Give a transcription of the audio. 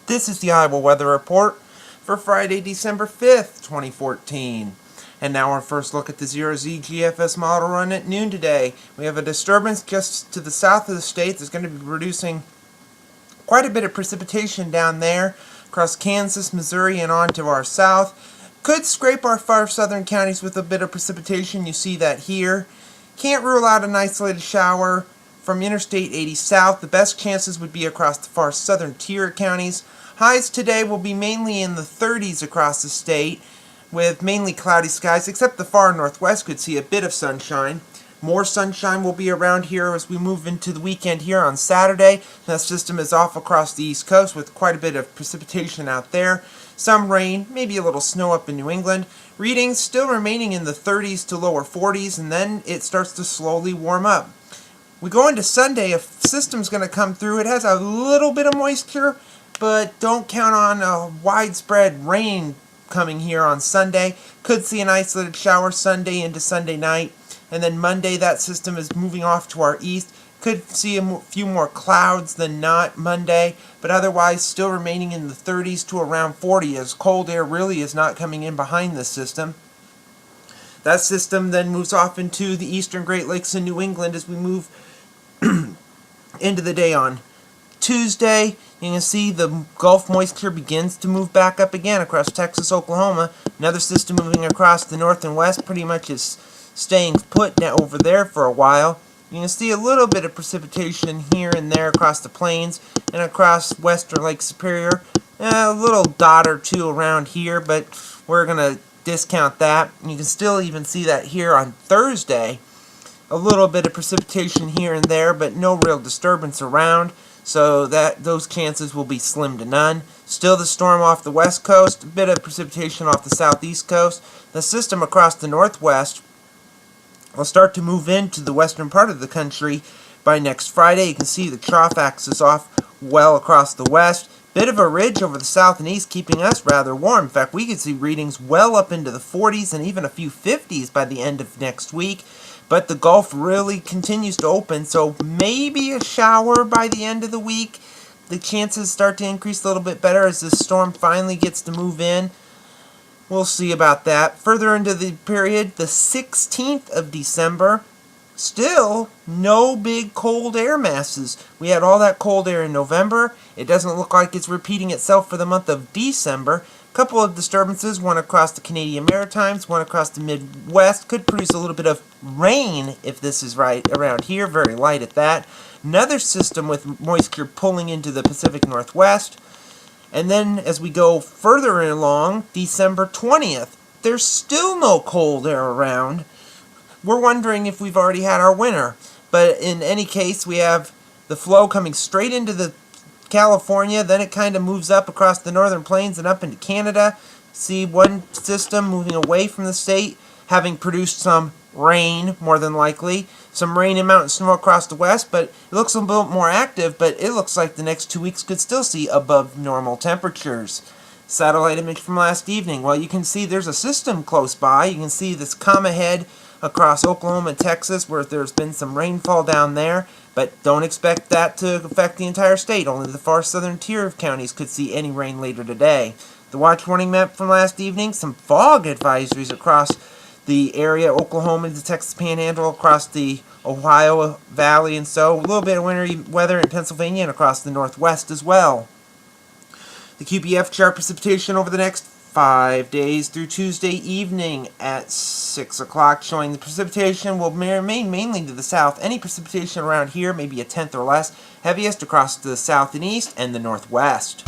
This is the Iowa Weather Report for Friday, December 5th, 2014. And now our first look at the 0Z GFS model run at noon today. We have a disturbance just to the south of the state that's going to be producing quite a bit of precipitation down there across Kansas, Missouri, and on to our south. Could scrape our far southern counties with a bit of precipitation. You see that here. Can't rule out an isolated shower from Interstate 80 south. The best chances would be across the far southern tier counties. Highs today will be mainly in the 30s across the state, with mainly cloudy skies, except the far northwest could see a bit of sunshine. More sunshine will be around here as we move into the weekend here on Saturday. That system is off across the east coast with quite a bit of precipitation out there. Some rain, maybe a little snow up in New England. Readings still remaining in the 30s to lower 40s, and then it starts to slowly warm up. We go into Sunday, a system's going to come through. It has a little bit of moisture, but don't count on a widespread rain coming here on Sunday. Could see an isolated shower Sunday into Sunday night. And then Monday, that system is moving off to our east. Could see a few more clouds than not Monday, but otherwise still remaining in the 30s to around 40 as cold air really is not coming in behind this system. That system then moves off into the eastern Great Lakes and New England as we move into the day on Tuesday. You can see the Gulf moisture begins to move back up again across Texas, Oklahoma. Another system moving across the north and west pretty much is staying put over there for a while. You can see a little bit of precipitation here and there across the plains and across western Lake Superior. A little dot or two around here, but we're going to discount that. You can still even see that here on Thursday. A little bit of precipitation here and there, but no real disturbance around, so that those chances will be slim to none. Still the storm off the west coast, a bit of precipitation off the southeast coast. The system across the northwest will start to move into the western part of the country by next Friday. You can see the trough axis off well across the west. Bit of a ridge over the south and east keeping us rather warm. In fact, we could see readings well up into the 40s and even a few 50s by the end of next week. But the Gulf really continues to open, so maybe a shower by the end of the week. The chances start to increase a little bit better as the storm finally gets to move in. We'll see about that. Further into the period, the 16th of December, still no big cold air masses. We had all that cold air in November. It doesn't look like it's repeating itself for the month of December. A couple of disturbances, one across the Canadian Maritimes, one across the Midwest, could produce a little bit of rain if this is right around here, very light at that. Another system with moisture pulling into the Pacific Northwest. And then as we go further along, December 20th, there's still no cold air around. We're wondering if we've already had our winter. But in any case, we have the flow coming straight into the California, then it kind of moves up across the northern plains and up into Canada. See one system moving away from the state, having produced some rain, more than likely. Some rain and mountain snow across the west, but it looks a bit more active, but it looks like the next 2 weeks could still see above normal temperatures. Satellite image from last evening. Well, you can see there's a system close by. You can see this come ahead across Oklahoma and Texas where there's been some rainfall down there, but don't expect that to affect the entire state. Only the far southern tier of counties could see any rain later today. The watch warning map from last evening, some fog advisories across the area, Oklahoma, the Texas Panhandle, across the Ohio Valley, and so a little bit of wintry weather in Pennsylvania and across the Northwest as well. The QPF chart precipitation over the next 5 days through Tuesday evening at 6 o'clock, showing the precipitation will remain mainly to the south. Any precipitation around here, maybe a tenth or less, heaviest across the south and east and the northwest.